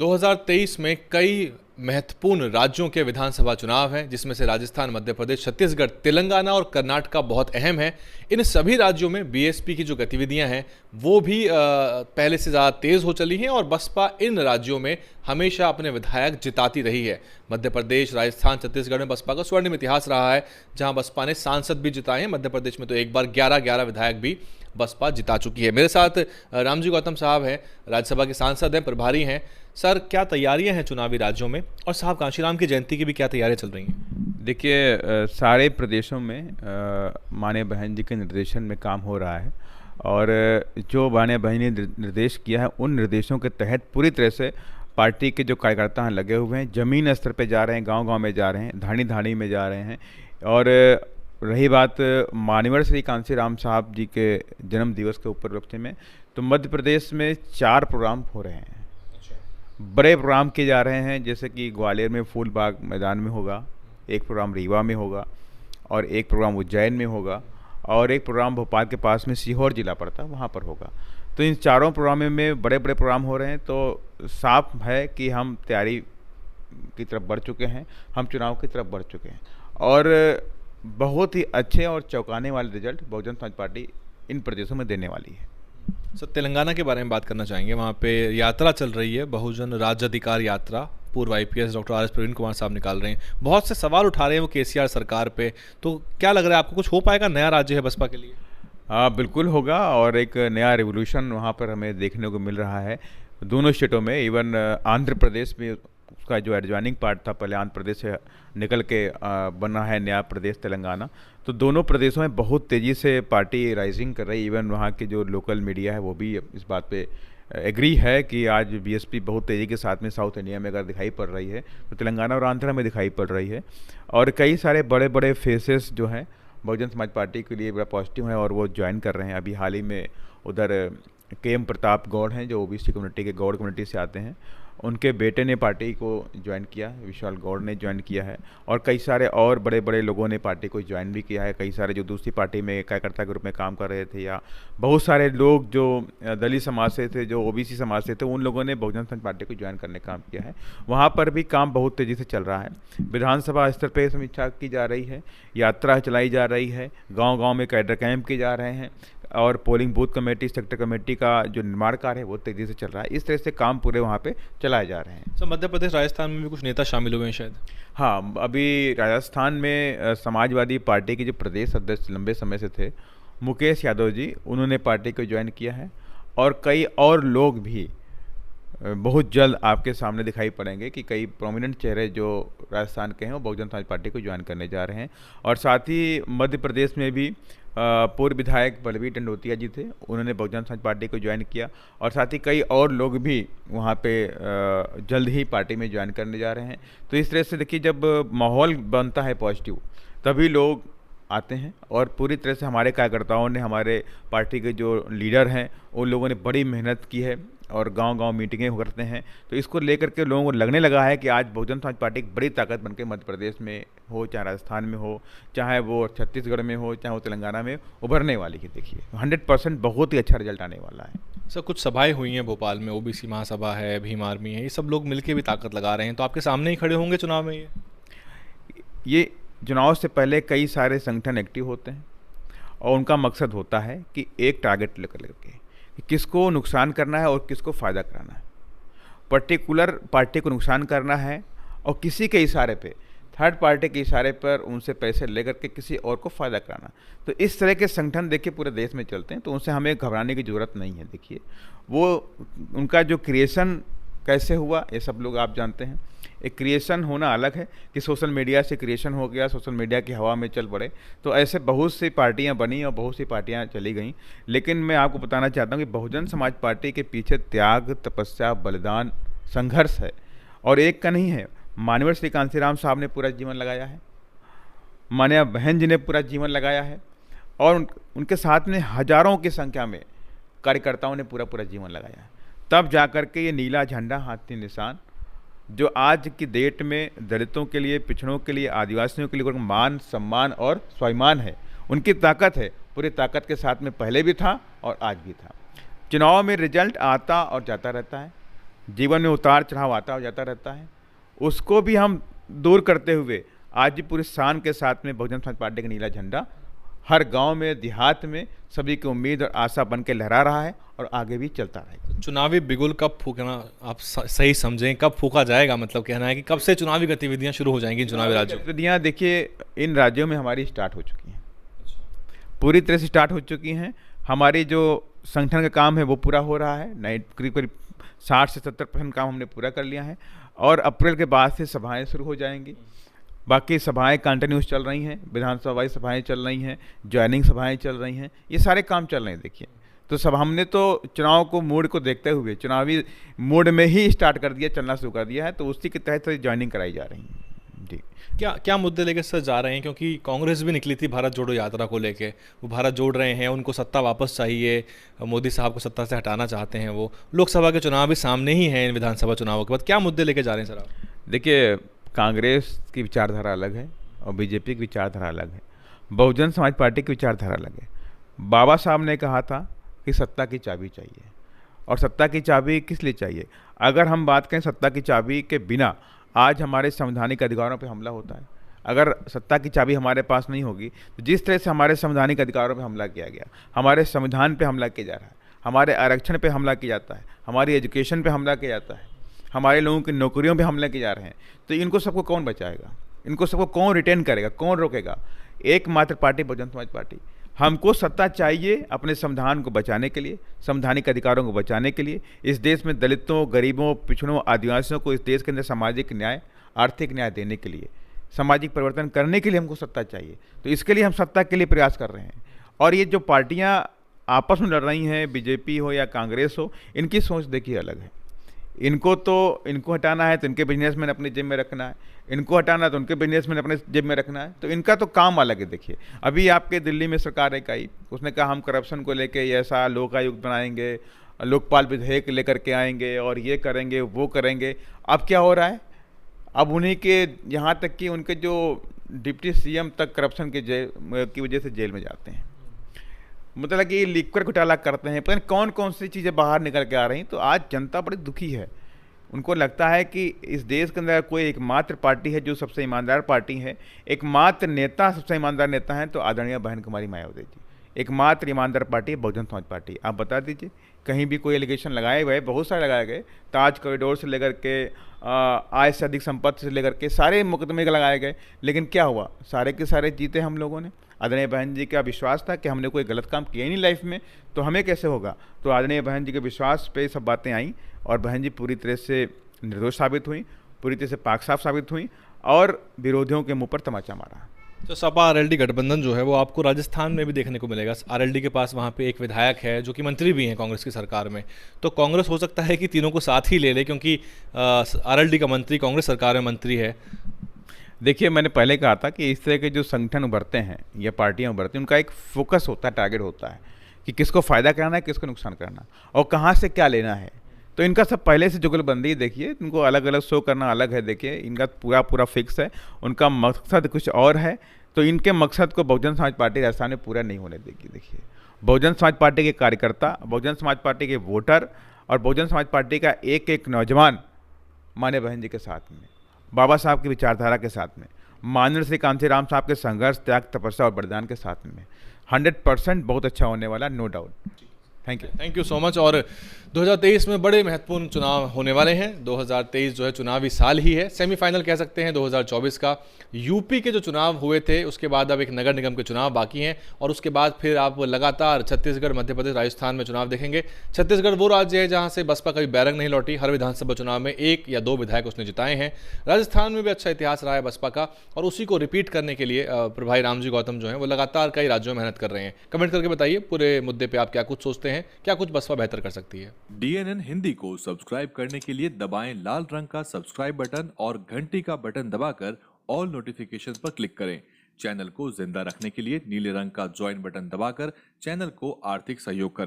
2023 में कई महत्वपूर्ण राज्यों के विधानसभा चुनाव हैं, जिसमें से राजस्थान, मध्य प्रदेश, छत्तीसगढ़, तेलंगाना और कर्नाटक बहुत अहम है। इन सभी राज्यों में बीएसपी की जो गतिविधियां हैं वो भी पहले से ज़्यादा तेज़ हो चली हैं और बसपा इन राज्यों में हमेशा अपने विधायक जिताती रही है। मध्य प्रदेश, राजस्थान, छत्तीसगढ़ में बसपा का स्वर्णिम इतिहास रहा है, जहां बसपा ने सांसद भी जिताए हैं। मध्य प्रदेश में तो एक बार 11 विधायक भी बसपा जिता चुकी है। मेरे साथ रामजी गौतम साहब हैं, राज्यसभा के सांसद हैं, प्रभारी हैं। सर, क्या तैयारियां हैं चुनावी राज्यों में, और साहब कांशीराम की जयंती की भी क्या तैयारियां चल रही हैं? देखिए, सारे प्रदेशों में माननीय बहन जी के निर्देशन में काम हो रहा है और जो माननीय बहन ने निर्देश किया है उन निर्देशों के तहत पूरी तरह से पार्टी के जो कार्यकर्ता हैं लगे हुए हैं, ज़मीन स्तर पे जा रहे हैं, गांव-गांव में जा रहे हैं, धाड़ी-धाड़ी में जा रहे हैं। और रही बात मान्यवर श्री कांशीराम साहब जी के जन्म दिवस के उपलक्ष्य में, तो मध्य प्रदेश में 4 प्रोग्राम हो रहे हैं। बड़े प्रोग्राम किए जा रहे हैं, जैसे कि ग्वालियर में फूलबाग मैदान में होगा, एक प्रोग्राम रीवा में होगा और एक प्रोग्राम उज्जैन में होगा और एक प्रोग्राम भोपाल के पास में सीहोर जिला पड़ता है, वहाँ पर होगा। तो इन चारों प्रोग्रामों में बड़े बड़े प्रोग्राम हो रहे हैं, तो साफ है कि हम तैयारी की तरफ बढ़ चुके हैं, हम चुनाव की तरफ बढ़ चुके हैं और बहुत ही अच्छे और चौंकाने वाले रिजल्ट बहुजन समाज पार्टी इन प्रदेशों में देने वाली है। सर, तेलंगाना के बारे में बात करना चाहेंगे। वहाँ पे यात्रा चल रही है, बहुजन राज्य अधिकार यात्रा। पूर्व IPS doctor R S Praveen Kumar साहब निकाल रहे हैं, बहुत से सवाल उठा रहे हैं वो केसीआर सरकार पे। तो क्या लग रहा है आपको, कुछ हो पाएगा? नया राज्य है बसपा के लिए। हाँ, बिल्कुल होगा और एक नया रिवोल्यूशन वहाँ पर हमें देखने को मिल रहा है दोनों स्टेटों में। इवन आंध्र प्रदेश में उसका जो एडजॉइनिंग पार्ट था, पहले आंध्र प्रदेश से निकल के बना है नया प्रदेश तेलंगाना। तो दोनों प्रदेशों में बहुत तेज़ी से पार्टी राइजिंग कर रही है। इवन वहाँ के जो लोकल मीडिया है वो भी इस बात पे एग्री है कि आज बीएसपी बहुत तेज़ी के साथ में साउथ इंडिया में अगर दिखाई पड़ रही है तो तेलंगाना और आंध्र में दिखाई पड़ रही है। और कई सारे बड़े बड़े फेसेस जो हैं बहुजन समाज पार्टी के लिए बड़ा पॉजिटिव है और वो ज्वाइन कर रहे हैं। अभी हाल ही में उधर के प्रताप गौड़ हैं, जो ओबीसी कम्युनिटी के गौड़ कम्युनिटी से आते हैं, उनके बेटे ने पार्टी को ज्वाइन किया, विशाल गौड़ ने ज्वाइन किया है और कई सारे और बड़े बड़े लोगों ने पार्टी को ज्वाइन भी किया है। कई सारे जो दूसरी पार्टी में कार्यकर्ता के रूप में काम कर रहे थे या बहुत सारे लोग जो दलित समाज से थे, जो ओबीसी समाज से थे, उन लोगों ने बहुजन समाज पार्टी को ज्वाइन करने का काम किया है। वहाँ पर भी काम बहुत तेज़ी से चल रहा है। विधानसभा स्तर पर समीक्षा की जा रही है, यात्रा चलाई जा रही है, गाँव-गाँव में कैडर कैंप किए जा रहे हैं और polling booth committee, sector committee का जो निर्माण कार्य है वो तेज़ी से चल रहा है। इस तरह से काम पूरे वहाँ पे चलाए जा रहे हैं। सर, मध्य प्रदेश, राजस्थान में भी कुछ नेता शामिल हुए हैं शायद। हाँ, अभी राजस्थान में समाजवादी पार्टी के जो प्रदेश अध्यक्ष लंबे समय से थे, मुकेश यादव जी, उन्होंने पार्टी को ज्वाइन किया है और कई और लोग भी बहुत जल्द आपके सामने दिखाई पड़ेंगे कि कई प्रोमिनेंट चेहरे जो राजस्थान के हैं वो बहुजन समाज पार्टी को ज्वाइन करने जा रहे हैं। और साथ ही मध्य प्रदेश में भी पूर्व विधायक बलबीर टंडोतिया जी थे, उन्होंने बहुजन समाज पार्टी को ज्वाइन किया और साथ ही कई और लोग भी वहाँ पे जल्द ही पार्टी में ज्वाइन करने जा रहे हैं। तो इस तरह से देखिए, जब माहौल बनता है पॉजिटिव तभी लोग आते हैं और पूरी तरह से हमारे कार्यकर्ताओं ने, हमारे पार्टी के जो लीडर हैं उन लोगों ने बड़ी मेहनत की है और गांव-गांव मीटिंगें करते हैं। तो इसको लेकर के लोगों को लगने लगा है कि आज बहुजन समाज पार्टी एक बड़ी ताकत बनकर मध्य प्रदेश में हो, चाहे राजस्थान में हो, चाहे वो छत्तीसगढ़ में हो, चाहे वो तेलंगाना में, उभरने वाली है। देखिए 100% बहुत ही अच्छा रिजल्ट आने वाला है। सर, कुछ सभाएं हुई हैं भोपाल में, ओबीसी महासभा है, भीम आर्मी है, ये सब लोग मिलकर भी ताकत लगा रहे हैं। तो आपके सामने ही खड़े होंगे चुनाव में ये चुनाव से पहले कई सारे संगठन एक्टिव होते हैं और उनका मकसद होता है कि एक टारगेट लेकर के किसको नुकसान करना है और किसको फ़ायदा कराना है। पर्टिकुलर पार्टी को नुकसान करना है और किसी के इशारे पे, थर्ड पार्टी के इशारे पर उनसे पैसे लेकर के किसी और को फ़ायदा कराना। तो इस तरह के संगठन देखिए पूरे देश में चलते हैं, तो उनसे हमें घबराने की ज़रूरत नहीं है। देखिए, वो उनका जो क्रिएशन कैसे हुआ ये सब लोग आप जानते हैं। एक क्रिएशन होना अलग है कि सोशल मीडिया से क्रिएशन हो गया, सोशल मीडिया की हवा में चल पड़े, तो ऐसे बहुत सी पार्टियां बनी और बहुत सी पार्टियां चली गईं। लेकिन मैं आपको बताना चाहता हूं कि बहुजन समाज पार्टी के पीछे त्याग, तपस्या, बलिदान, संघर्ष है और एक का नहीं है। मान्यवर श्री कांशीराम साहब ने पूरा जीवन लगाया है, मान्या बहन जी ने पूरा जीवन लगाया है और उनके साथ में हजारों की संख्या में कार्यकर्ताओं ने पूरा जीवन लगाया है। तब जाकर के ये नीला झंडा, हाथी निशान, जो आज की डेट में दलितों के लिए, पिछड़ों के लिए, आदिवासियों के लिए मान, सम्मान और स्वाभिमान है, उनकी ताकत है। पूरी ताकत के साथ में पहले भी था और आज भी था। चुनाव में रिजल्ट आता और जाता रहता है, जीवन में उतार चढ़ाव आता जाता रहता है, उसको भी हम दूर करते हुए आज भी पूरे शान के साथ में बहुजन समाज पार्टी का नीला झंडा हर गांव में, देहात में सभी की उम्मीद और आशा बन के लहरा रहा है और आगे भी चलता रहेगा। चुनावी बिगुल कब फूकना आप सही समझें, कब फूका जाएगा, मतलब कहना है कि कब से चुनावी गतिविधियां शुरू हो जाएंगी इन चुनावी राज्यों? गतिविधियाँ देखिए इन राज्यों में हमारी स्टार्ट हो चुकी हैं, पूरी तरह से स्टार्ट हो चुकी हैं। हमारी जो संगठन का काम है वो पूरा हो रहा है, नए करीब करीब 60 से 70% काम हमने पूरा कर लिया है और अप्रैल के बाद से सभाएं शुरू हो जाएंगी। बाकी सभाएं कंटिन्यूस चल रही हैं, विधानसभाई सभाएं चल रही हैं, ज्वाइनिंग सभाएं चल रही हैं, ये सारे काम चल रहे हैं। देखिए तो सब हमने तो चुनाव को मूड को देखते हुए चुनावी मूड में ही स्टार्ट कर दिया, चलना शुरू कर दिया है, तो उसी के तहत ज्वाइनिंग कराई जा रही है। जी, क्या क्या मुद्दे लेके सर जा रहे हैं? क्योंकि कांग्रेस भी निकली थी भारत जोड़ो यात्रा को लेके, वो भारत जोड़ रहे हैं, उनको सत्ता वापस चाहिए, मोदी साहब को सत्ता से हटाना चाहते हैं। वो लोकसभा के चुनाव भी सामने ही हैं, इन विधानसभा चुनावों के बाद क्या मुद्दे लेके जा रहे हैं सर आप? देखिए कांग्रेस की विचारधारा अलग है और बीजेपी की विचारधारा अलग है, बहुजन समाज पार्टी की विचारधारा अलग है। बाबा साहब ने कहा था कि सत्ता की चाबी चाहिए, और सत्ता की चाबी किस लिए चाहिए? अगर हम बात करें सत्ता की चाबी के बिना आज हमारे संवैधानिक अधिकारों पर हमला होता है। अगर सत्ता की चाबी हमारे पास नहीं होगी तो जिस तरह से हमारे संवैधानिक अधिकारों पर हमला किया गया, हमारे संविधान पे हमला किया जा रहा है, हमारे आरक्षण पे हमला किया जाता है, हमारी एजुकेशन पे हमला किया जाता है, हमारे लोगों की नौकरियों पे हमले किए जा रहे हैं, तो इनको सबको कौन बचाएगा? इनको सबको कौन रिटेन करेगा? कौन रोकेगा? एकमात्र पार्टी बहुजन समाज पार्टी। हमको सत्ता चाहिए अपने संविधान को बचाने के लिए, संवैधानिक अधिकारों को बचाने के लिए, इस देश में दलितों, गरीबों, पिछड़ों, आदिवासियों को इस देश के अंदर सामाजिक न्याय, आर्थिक न्याय देने के लिए, सामाजिक परिवर्तन करने के लिए हमको सत्ता चाहिए। तो इसके लिए हम सत्ता के लिए प्रयास कर रहे हैं। और ये जो पार्टियां आपस में लड़ रही हैं, बीजेपी हो या कांग्रेस हो, इनकी सोच देखिए अलग है। इनको हटाना है तो इनके बिजनेसमैन अपनी जेब में रखना है, इनको हटाना है तो उनके बिजनेसमैन अपने जेब में रखना है, तो इनका तो काम अलग है। देखिए अभी आपके दिल्ली में सरकार एक आई, उसने कहा हम करप्शन को लेके ऐसा लोकायुक्त बनाएंगे, लोकपाल विधेयक लेकर के आएंगे और ये करेंगे वो करेंगे। अब क्या हो रहा है? अब उन्हीं के यहाँ तक कि उनके जो डिप्टी सीएम तक करप्शन की वजह से जेल में जाते हैं। मतलब कि लिक्वर घोटाला करते हैं, पता नहीं कौन कौन सी चीज़ें बाहर निकल के आ रही। तो आज जनता बड़ी दुखी है। उनको लगता है कि इस देश के अंदर कोई एकमात्र पार्टी है जो सबसे ईमानदार पार्टी है, एकमात्र नेता सबसे ईमानदार नेता है तो आदरणीय बहन कुमारी मायावती जी। एकमात्र ईमानदार पार्टी है बहुजन समाज पार्टी। आप बता दीजिए कहीं भी कोई एलिगेशन लगाए गए, बहुत सारे लगाए गए, ताज कॉरिडोर से लेकर के आय से अधिक संपत्ति से लेकर के सारे मुकदमे लगाए गए, लेकिन क्या हुआ? सारे के सारे जीते हम लोगों ने। आदरणीय बहन जी का विश्वास था कि हमने कोई गलत काम किया ही नहीं लाइफ में, तो हमें कैसे होगा? तो आदरणीय बहन जी के विश्वास पे सब बातें आई और बहन जी पूरी तरह से निर्दोष साबित हुई, पूरी तरह से पाक साफ साबित हुई और विरोधियों के मुंह पर तमाचा मारा। तो सपा आरएलडी गठबंधन जो है वो आपको राजस्थान में भी देखने को मिलेगा। आरएलडी के पास वहाँ पे एक विधायक है जो कि मंत्री भी हैं कांग्रेस की सरकार में, तो कांग्रेस हो सकता है कि तीनों को साथ ही ले ले, क्योंकि आरएलडी का मंत्री कांग्रेस सरकार में मंत्री है। देखिए मैंने पहले कहा था कि इस तरह के जो संगठन उभरते हैं या पार्टियां उभरती हैं, उनका एक फोकस होता है, टारगेट होता है कि किसको फ़ायदा कराना है, किसको नुकसान करना और कहाँ से क्या लेना है। तो इनका सब पहले से जुगलबंदी देखिए, इनको अलग अलग शो करना अलग है। देखिए इनका पूरा पूरा फिक्स है, उनका मकसद कुछ और है। तो इनके मकसद को बहुजन समाज पार्टी राजस्थान में पूरा नहीं होने देगी। देखिए बहुजन समाज पार्टी के कार्यकर्ता, बहुजन समाज पार्टी के वोटर और बहुजन समाज पार्टी का एक एक नौजवान मान्य बहन जी के साथ में, बाबा साहब की विचारधारा के साथ में, माननीय श्री कांशीराम साहब के संघर्ष, त्याग, तपस्या और बलिदान के साथ में 100% बहुत अच्छा होने वाला, no doubt. Thank you so much. और 2023 में बड़े महत्वपूर्ण चुनाव होने वाले हैं। 2023 जो है चुनावी साल ही है, सेमीफाइनल कह सकते हैं 2024 का। यूपी के जो चुनाव हुए थे उसके बाद अब एक नगर निगम के चुनाव बाकी हैं और उसके बाद फिर आप लगातार छत्तीसगढ़, मध्य प्रदेश, राजस्थान में चुनाव देखेंगे। छत्तीसगढ़ वो राज्य है जहाँ से बसपा कभी बैरंग नहीं लौटी, हर विधानसभा चुनाव में 1 या 2 विधायक उसने जिताए हैं। राजस्थान में भी अच्छा इतिहास रहा है बसपा का और उसी को रिपीट करने के लिए भाई रामजी गौतम जो हैं वो लगातार कई राज्यों में मेहनत कर रहे हैं। कमेंट करके बताइए पूरे मुद्दे पर आप क्या कुछ सोचते हैं, क्या कुछ बसपा बेहतर कर सकती है। DNN हिंदी को सब्सक्राइब करने के लिए दबाएं लाल रंग का सब्सक्राइब बटन और घंटी का बटन दबाकर ऑल नोटिफिकेशन पर क्लिक करें। चैनल को जिंदा रखने के लिए नीले रंग का ज्वाइन बटन दबाकर चैनल को आर्थिक सहयोग करें।